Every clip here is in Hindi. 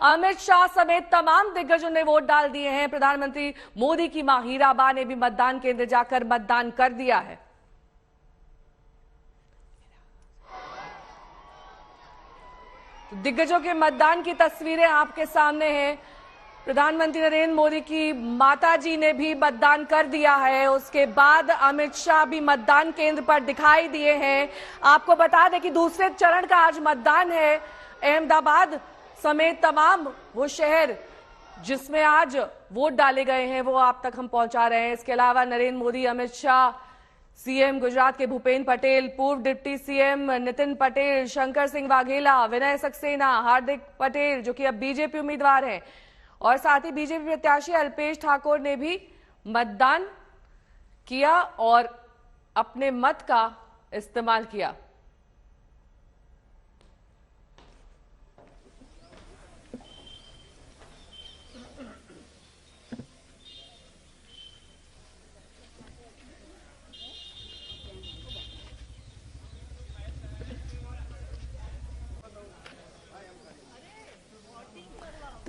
अमित शाह समेत तमाम दिग्गजों ने वोट डाल दिए हैं। प्रधानमंत्री मोदी की मां हीराबा ने भी मतदान केंद्र जाकर मतदान कर दिया है। दिग्गजों के मतदान की तस्वीरें आपके सामने हैं। प्रधानमंत्री नरेंद्र मोदी की माताजी ने भी मतदान कर दिया है। उसके बाद अमित शाह भी मतदान केंद्र पर दिखाई दिए हैं। आपको बता दें कि दूसरे चरण का आज मतदान है। अहमदाबाद समेत तमाम वो शहर जिसमें आज वोट डाले गए हैं वो आप तक हम पहुंचा रहे हैं। इसके अलावा नरेंद्र मोदी, अमित शाह, सीएम गुजरात के भूपेन्द्र पटेल, पूर्व डिप्टी सीएम नितिन पटेल, शंकर सिंह वाघेला, विनय सक्सेना, हार्दिक पटेल जो कि अब बीजेपी उम्मीदवार हैं, और साथ ही बीजेपी प्रत्याशी अल्पेश ठाकुर ने भी मतदान किया और अपने मत का इस्तेमाल किया।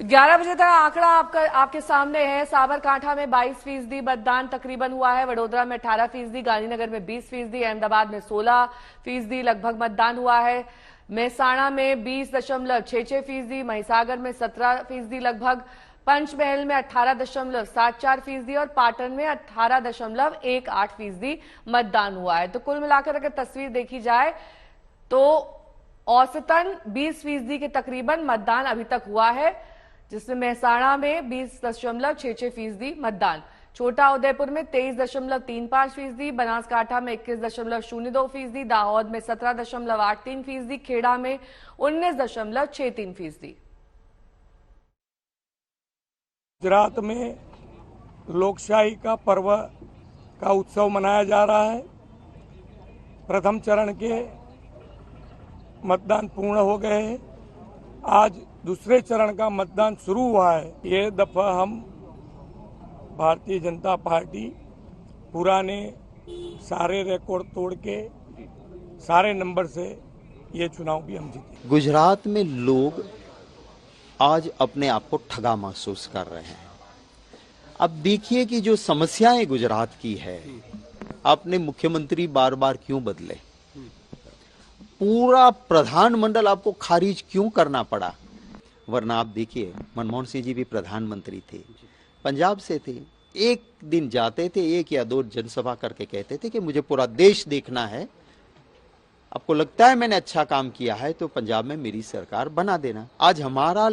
11 बजे तक आंकड़ा आपके सामने है। साबरकांठा में 22% मतदान तकरीबन हुआ है, वडोदरा में 18%, गांधीनगर में 20%, अहमदाबाद में 16% लगभग मतदान हुआ है, मेहसाणा में 20.66%, महिसागर में 17% लगभग, पंचमहल में 18.74% और पाटन में 18.18% मतदान हुआ है। तो कुल मिलाकर अगर तस्वीर देखी जाए तो औसतन 20% के तकरीबन मतदान अभी तक हुआ है, जिसमें मेहसाणा में 20.66% मतदान, छोटा उदयपुर में 23.35%, बनासकांठा में 21.02%, दाहोद में 17.83%, खेड़ा में 19.63%। गुजरात में लोकशाही का पर्व का उत्सव मनाया जा रहा है। प्रथम चरण के मतदान पूर्ण हो गए हैं। आज दूसरे चरण का मतदान शुरू हुआ है। ये दफा हम भारतीय जनता पार्टी पुराने सारे रिकॉर्ड तोड़ के सारे नंबर से ये चुनाव भी हम जीते। गुजरात में लोग आज अपने आप को ठगा महसूस कर रहे हैं। अब देखिए कि जो समस्याएं गुजरात की है, अपने मुख्यमंत्री बार बार क्यों बदले, पूरा प्रधानमंडल आपको खारिज क्यों करना पड़ा। वरना आप देखिए, मनमोहन सिंह जी भी प्रधानमंत्री थे, पंजाब से थे, एक दिन जाते थे, 1 या 2 जनसभा करके कहते थे कि मुझे पूरा देश देखना है, आपको लगता है मैंने अच्छा काम किया है तो पंजाब में मेरी सरकार बना देना। आज हमारा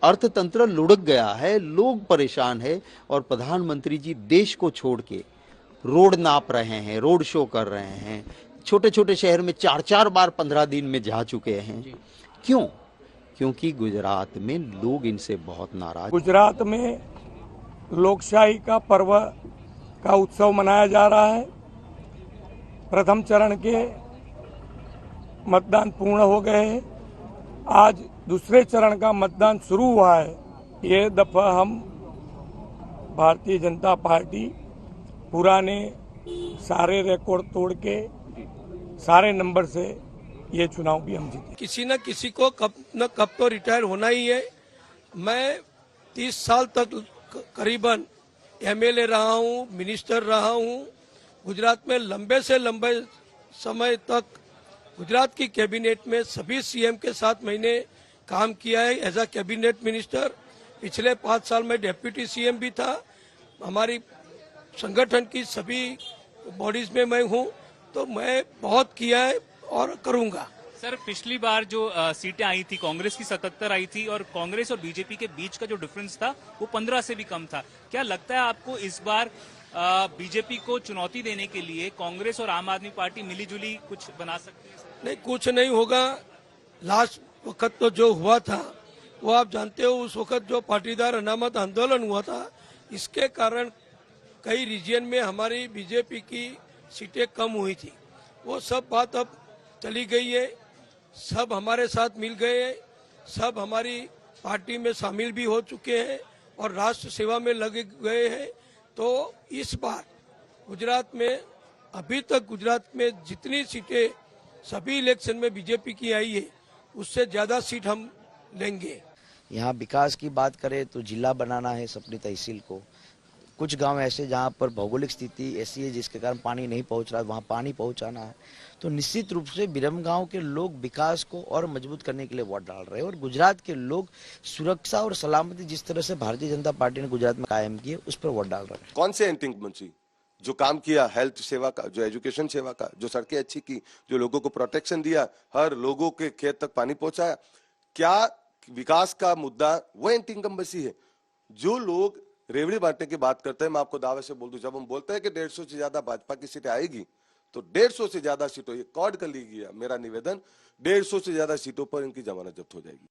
अर्थतंत्र लुढ़क गया है, लोग परेशान है और प्रधानमंत्री जी देश को छोड़ के रोड नाप रहे हैं, रोड शो कर रहे हैं, छोटे छोटे शहर में 4-4 बार 15 दिन में जा चुके हैं। क्यों? क्योंकि गुजरात में लोग इनसे बहुत नाराज। गुजरात में लोकशाही का पर्व का उत्सव मनाया जा रहा है। प्रथम चरण के मतदान पूर्ण हो गए हैं। आज दूसरे चरण का मतदान शुरू हुआ है। ये दफा हम भारतीय जनता पार्टी पुराने सारे रिकॉर्ड तोड़ के सारे नंबर से ये चुनाव भी हम जीते। किसी न किसी को कब न कब तो रिटायर होना ही है। मैं 30 साल तक करीबन एमएलए रहा हूँ, मिनिस्टर रहा हूँ। गुजरात में लंबे से लंबे समय तक गुजरात की कैबिनेट में सभी सीएम के साथ मैंने काम किया है एज अ कैबिनेट मिनिस्टर। पिछले 5 साल में डेप्यूटी सीएम भी था। हमारी संगठन की सभी बॉडीज में मैं हूँ, तो मैं बहुत किया है और करूंगा। सर, पिछली बार जो सीटें आई थी कांग्रेस की 77 आई थी और कांग्रेस और बीजेपी के बीच का जो डिफरेंस था वो 15 से भी कम था। क्या लगता है आपको इस बार बीजेपी को चुनौती देने के लिए कांग्रेस और आम आदमी पार्टी मिलीजुली कुछ बना सकती है? नहीं, कुछ नहीं होगा। लास्ट वक्त तो जो हुआ था वो आप जानते हो। उस वक्त जो पाटीदार अनामत आंदोलन हुआ था, इसके कारण कई रीजन में हमारी बीजेपी की सीटें कम हुई थी। वो सब बात अब चली गई है। सब हमारे साथ मिल गए हैं, सब हमारी पार्टी में शामिल भी हो चुके हैं और राष्ट्र सेवा में लगे गए हैं। तो इस बार गुजरात में, अभी तक गुजरात में जितनी सीटें सभी इलेक्शन में बीजेपी की आई है, उससे ज्यादा सीट हम लेंगे। यहाँ विकास की बात करें तो जिला बनाना है अपनी तहसील को। कुछ गांव ऐसे जहां पर भौगोलिक स्थिति ऐसी है जिसके कारण पानी नहीं पहुंच रहा है, वहां पानी पहुंचाना है। तो निश्चित रूप से बिरम गांव के लोग विकास को और मजबूत करने के लिए वोट डाल रहे हैं और गुजरात के लोग सुरक्षा और सलामती जिस तरह से भारतीय जनता पार्टी ने गुजरात में कायम की है उस पर वोट डाल रहे हैं। कौन से एंटी इंकम्बेंसी जो काम किया, हेल्थ सेवा का, जो एजुकेशन सेवा का, जो सड़कें अच्छी की, जो लोगों को प्रोटेक्शन दिया, हर लोगों के खेत तक पानी पहुंचाया, क्या विकास का मुद्दा वो एंटी इंकम्बेंसी है? जो लोग रेवड़ी बांटने की बात करते हैं, मैं आपको दावे से बोल दूं, जब हम बोलते हैं कि 150 से ज्यादा भाजपा की सीटें आएगी तो 150 से ज्यादा सीटों, ये रिकॉर्ड कर लीजिए मेरा निवेदन, 150 से ज्यादा सीटों पर इनकी जमानत जब्त हो जाएगी।